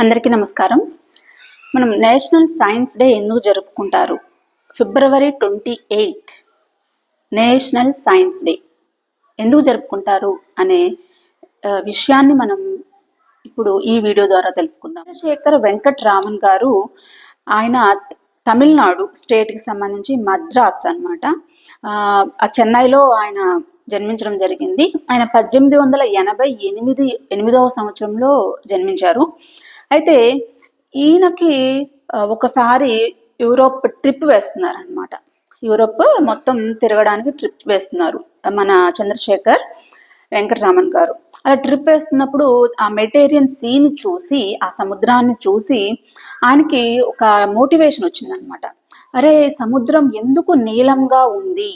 అందరికీ నమస్కారం. మనం నేషనల్ సైన్స్ డే ఎందుకు జరుపుకుంటారు? ఫిబ్రవరి 28 నేషనల్ సైన్స్ డే ఎందుకు జరుపుకుంటారు అనే విషయాన్ని మనం ఇప్పుడు ఈ వీడియో ద్వారా తెలుసుకుందాం. చంద్రశేఖర్ వెంకటరామన్ గారు, ఆయన తమిళనాడు స్టేట్కి సంబంధించి మద్రాస్ అన్నమాట. చెన్నైలో ఆయన జన్మించడం జరిగింది. ఆయన 1888వ సంవత్సరంలో జన్మించారు. అయితే ఈయనకి ఒకసారి యూరోప్ ట్రిప్ వేస్తున్నారనమాట. యూరోప్ మొత్తం తిరగడానికి ట్రిప్ వేస్తున్నారు మన చంద్రశేఖర్ వెంకటరామన్ గారు. అలా ట్రిప్ వేస్తున్నప్పుడు ఆ మెడిటేరియన్ సీని చూసి, ఆ సముద్రాన్ని చూసి ఆయనకి ఒక మోటివేషన్ వచ్చిందనమాట. అరే, సముద్రం ఎందుకు నీలంగా ఉంది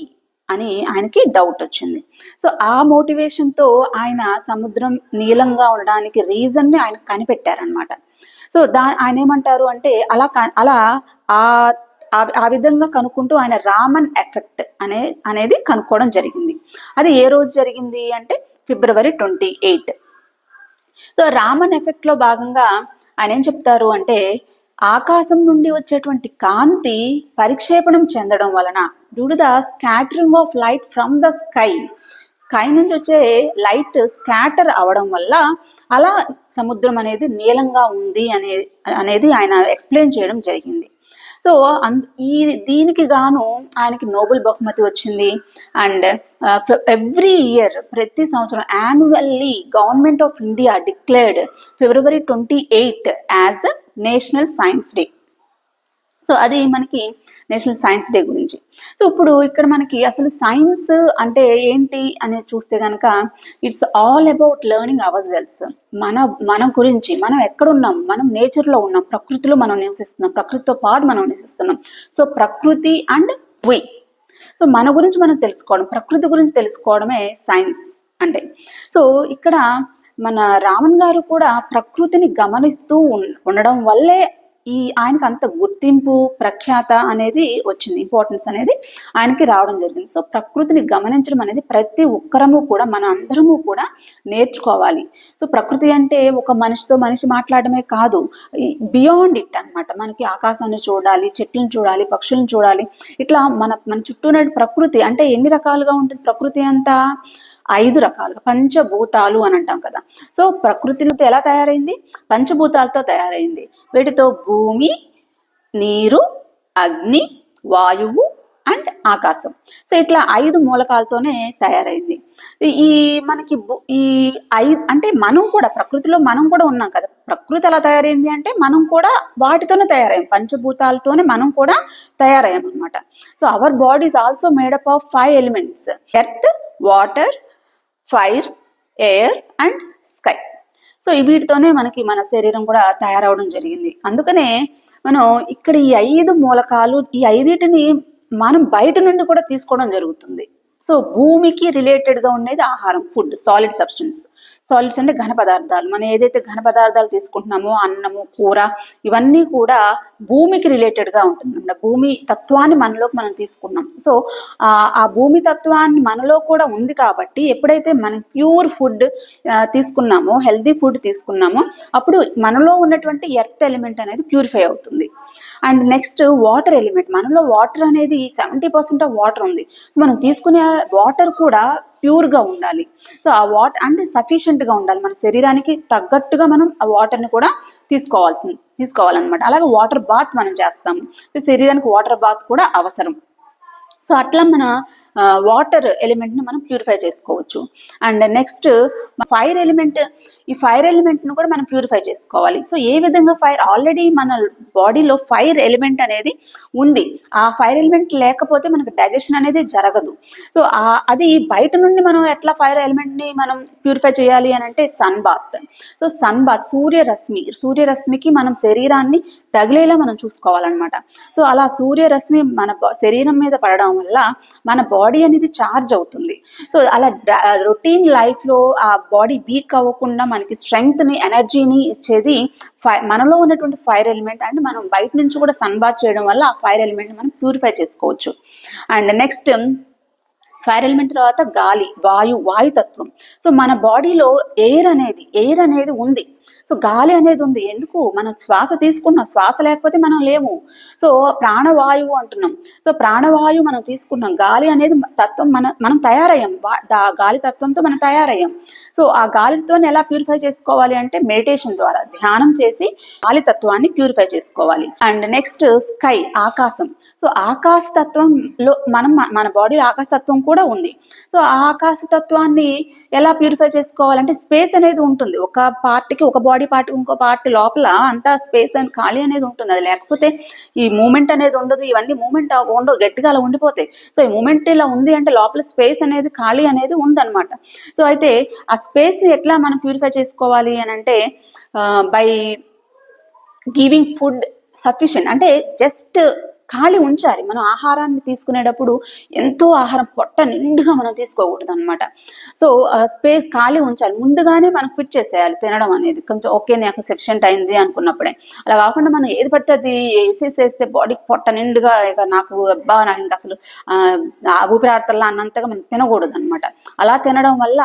అని ఆయనకి డౌట్ వచ్చింది. సో ఆ మోటివేషన్తో ఆయన సముద్రం నీలంగా ఉండడానికి రీజన్ని ఆయన కనిపెట్టారనమాట. సో ఆయన ఏమంటారు అంటే, అలా ఆ విధంగా కనుక్కుంటూ ఆయన రామన్ ఎఫెక్ట్ అనేది కనుక్కోవడం జరిగింది. అది ఏ రోజు జరిగింది అంటే ఫిబ్రవరి 28. సో రామన్ ఎఫెక్ట్ లో భాగంగా ఆయన ఏం చెప్తారు అంటే, ఆకాశం నుండి వచ్చేటువంటి కాంతి పరిక్షేపణం చెందడం వలన, due to the scattering of light from the sky నుంచి వచ్చే లైట్ స్కాటర్ అవడం వల్ల అలా సముద్రం అనేది నీలంగా ఉంది అనేది ఆయన ఎక్స్ప్లెయిన్ చేయడం జరిగింది. సో దీనికి గాను ఆయనకి నోబెల్ బహుమతి వచ్చింది. అండ్ ఎవ్రీ ఇయర్, ప్రతి సంవత్సరం annually government of India declared February 28 as national science day. So అది మనకి నేషనల్ సైన్స్ డే గురించి. సో ఇప్పుడు ఇక్కడ మనకి అసలు సైన్స్ అంటే ఏంటి అనేది చూస్తే కనుక, it's all about learning ourselves. మన గురించి, మనం ఎక్కడున్నాం, మనం నేచర్లో ఉన్నాం, ప్రకృతిలో మనం నివసిస్తున్నాం, ప్రకృతితో పాటు మనం నివసిస్తున్నాం. సో ప్రకృతి అండ్ వి, సో మన గురించి మనం తెలుసుకోవడం, ప్రకృతి గురించి తెలుసుకోవడమే సైన్స్ అంటే. సో ఇక్కడ మన రామన్ గారు కూడా ప్రకృతిని గమనిస్తూ ఉండడం వల్లే ఆయనకి అంత గుర్తింపు, ప్రఖ్యాత అనేది వచ్చింది, ఇంపార్టెన్స్ అనేది ఆయనకి రావడం జరిగింది. సో ప్రకృతిని గమనించడం అనేది ప్రతి ఒక్కరము కూడా, మన అందరము కూడా నేర్చుకోవాలి. సో ప్రకృతి అంటే ఒక మనిషితో మనిషి మాట్లాడమే కాదు, బియాండ్ ఇట్ అనమాట. మనకి ఆకాశాన్ని చూడాలి, చెట్లను చూడాలి, పక్షులను చూడాలి. ఇట్లా మన చుట్టూ ఉన్న ప్రకృతి అంటే ఎన్ని రకాలుగా ఉంటుంది ప్రకృతి అంతా? 5 రకాలుగా, పంచభూతాలు అని అంటాం కదా. సో ప్రకృతిలో ఎలా తయారైంది? పంచభూతాలతో తయారైంది. వీటితో భూమి, నీరు, అగ్ని, వాయువు అండ్ ఆకాశం. సో ఇట్లా 5 మూలకాలతోనే తయారైంది. మనకి ఈ 5 అంటే మనం కూడా ప్రకృతిలో మనం కూడా ఉన్నాం కదా. ప్రకృతి ఎలా తయారైంది అంటే మనం కూడా వాటితోనే తయారయ్యాం, పంచభూతాలతోనే మనం కూడా తయారయ్యాం అనమాట. So our body is also made up of 5 elements: earth, water, fire, air and sky. So వీటితోనే మనకి మన శరీరం కూడా తయారవడం జరిగింది. అందుకనే మనం ఇక్కడ ఈ 5 మూలకాలు, ఈ 5టిని మనం బయట నుండి కూడా తీసుకోవడం జరుగుతుంది. సో భూమికి రిలేటెడ్గా ఉండేది ఆహారం, ఫుడ్, సాలిడ్ సబ్స్టెన్స్. సాలిడ్స్ అంటే ఘన పదార్థాలు. మనం ఏదైతే ఘన పదార్థాలు తీసుకుంటున్నామో, అన్నము, కూర, ఇవన్నీ కూడా భూమికి రిలేటెడ్గా ఉంటుంది. భూమి తత్వాన్ని మనలోకి మనం తీసుకున్నాం. సో ఆ భూమి తత్వాన్ని మనలో కూడా ఉంది కాబట్టి, ఎప్పుడైతే మనం ప్యూర్ ఫుడ్ తీసుకున్నామో, హెల్దీ ఫుడ్ తీసుకున్నామో, అప్పుడు మనలో ఉన్నటువంటి ఎర్త్ ఎలిమెంట్ అనేది ప్యూరిఫై అవుతుంది. And next water element. మనలో వాటర్ అనేది 70% ఆఫ్ వాటర్ ఉంది. సో మనం తీసుకునే వాటర్ కూడా ప్యూర్గా ఉండాలి. సో ఆ వాటర్ అంటే సఫిషియెంట్గా ఉండాలి. మన శరీరానికి తగ్గట్టుగా మనం ఆ వాటర్ని కూడా తీసుకోవాలన్నమాట. అలాగే వాటర్ బాత్ మనం చేస్తాము. సో శరీరానికి వాటర్ బాత్ కూడా అవసరం. సో అట్లా మన వాటర్ ఎలిమెంట్ని మనం ప్యూరిఫై చేసుకోవచ్చు. And next fire element. ఈ ఫైర్ ఎలిమెంట్ను కూడా మనం ప్యూరిఫై చేసుకోవాలి. సో ఏ విధంగా? ఫైర్ ఆల్రెడీ మన బాడీలో ఫైర్ ఎలిమెంట్ అనేది ఉంది. ఆ ఫైర్ ఎలిమెంట్ లేకపోతే మనకు డైజెషన్ అనేది జరగదు. సో అది బయట నుండి మనం ఎట్లా ఫైర్ ఎలిమెంట్ని మనం ప్యూరిఫై చేయాలి అని అంటే sun bath. So sun bath, సూర్యరశ్మికి మనం శరీరాన్ని తగిలేలా మనం చూసుకోవాలన్నమాట. సో అలా సూర్యరశ్మి మన శరీరం మీద పడడం వల్ల మన బాడీ అనేది ఛార్జ్ అవుతుంది. సో అలా రొటీన్ లైఫ్లో ఆ బాడీ వీక్ అవ్వకుండా మనకి స్ట్రెంగ్త్ని, ఎనర్జీని ఇచ్చేది మనలో ఉన్నటువంటి ఫైర్ ఎలిమెంట్. అండ్ మనం బయట నుంచి కూడా సన్ బాత్ చేయడం వల్ల ఆ ఫైర్ ఎలిమెంట్ని మనం ప్యూరిఫై చేసుకోవచ్చు. అండ్ నెక్స్ట్ ఫైర్ ఎలిమెంట్ తర్వాత గాలి, వాయుతత్వం. సో మన బాడీలో ఎయిర్ అనేది ఉంది. సో గాలి అనేది ఉంది, ఎందుకు మనం శ్వాస తీసుకున్నాం, శ్వాస లేకపోతే మనం లేము. సో ప్రాణవాయువు అంటున్నాం. సో ప్రాణవాయువు మనం తీసుకున్నాం, గాలి అనేది తత్వం మనం తయారయ్యాం, గాలి తత్వంతో మనం తయారయ్యాం. సో ఆ గాలితోని ఎలా ప్యూరిఫై చేసుకోవాలి అంటే మెడిటేషన్ ద్వారా, ధ్యానం చేసి గాలి తత్వాన్ని ప్యూరిఫై చేసుకోవాలి. అండ్ నెక్స్ట్ స్కై, ఆకాశం. సో ఆకాశ తత్వంలో మన బాడీలో ఆకాశ తత్వం కూడా ఉంది. సో ఆ ఆకాశ తత్వాన్ని ఎలా ప్యూరిఫై చేసుకోవాలంటే స్పేస్ అనేది ఉంటుంది, ఒక పార్ట్కి ఒక బాడీ పార్ట్ ఇంకో పార్ట్ లోపల అంతా స్పేస్ అండ్ ఖాళీ అనేది ఉంటుంది. అది లేకపోతే ఈ మూమెంట్ అనేది ఉండదు, ఇవన్నీ మూమెంట్ ఉండవు, గట్టిగా అలా ఉండిపోతాయి. సో ఈ మూమెంట్ ఇలా ఉంది అంటే లోపల స్పేస్ అనేది ఖాళీ అనేది ఉందన్నమాట. సో అయితే ఆ స్పేస్ని ఎట్లా మనం ప్యూరిఫై చేసుకోవాలి అని అంటే బై గివింగ్ ఫుడ్ సఫిషియెంట్, అంటే జస్ట్ ఖాళీ ఉంచాలి. మనం ఆహారాన్ని తీసుకునేటప్పుడు ఎంతో ఆహారం పొట్ట నిండుగా మనం తీసుకోకూడదు అనమాట. సో స్పేస్ ఖాళీ ఉంచాలి, ముందుగానే మనం ఫిట్ చేసేయాలి తినడం అనేది. కొంచెం ఓకే నాకు సఫిషియెంట్ అయింది అనుకున్నప్పుడే, అలా కాకుండా మనం ఏది పడితే అది వేసేసేస్తే బాడీకి పొట్ట నిండుగా ఇక నాకు ఇంకా అసలు ఊపిరాడతల్లా అన్నంతగా మనం తినకూడదు అనమాట. అలా తినడం వల్ల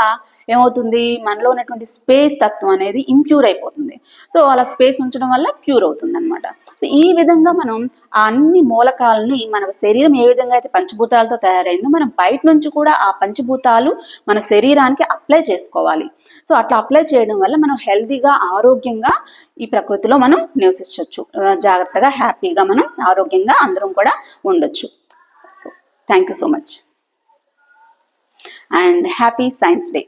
ఏమవుతుంది, మనలో ఉన్నటువంటి స్పేస్ తత్వం అనేది ఇంప్యూర్ అయిపోతుంది. సో అలా స్పేస్ ఉంచడం వల్ల ప్యూర్ అవుతుంది అనమాట. సో ఈ విధంగా మనం ఆ అన్ని మూలకాలని, మన శరీరం ఏ విధంగా అయితే పంచభూతాలతో తయారైందో మనం బయట నుంచి కూడా ఆ పంచభూతాలు మన శరీరానికి అప్లై చేసుకోవాలి. సో అట్లా అప్లై చేయడం వల్ల మనం హెల్తీగా, ఆరోగ్యంగా ఈ ప్రకృతిలో మనం నివసించవచ్చు, జాగ్రత్తగా హ్యాపీగా మనం ఆరోగ్యంగా అందరం కూడా ఉండొచ్చు. So thank you so much and happy science day.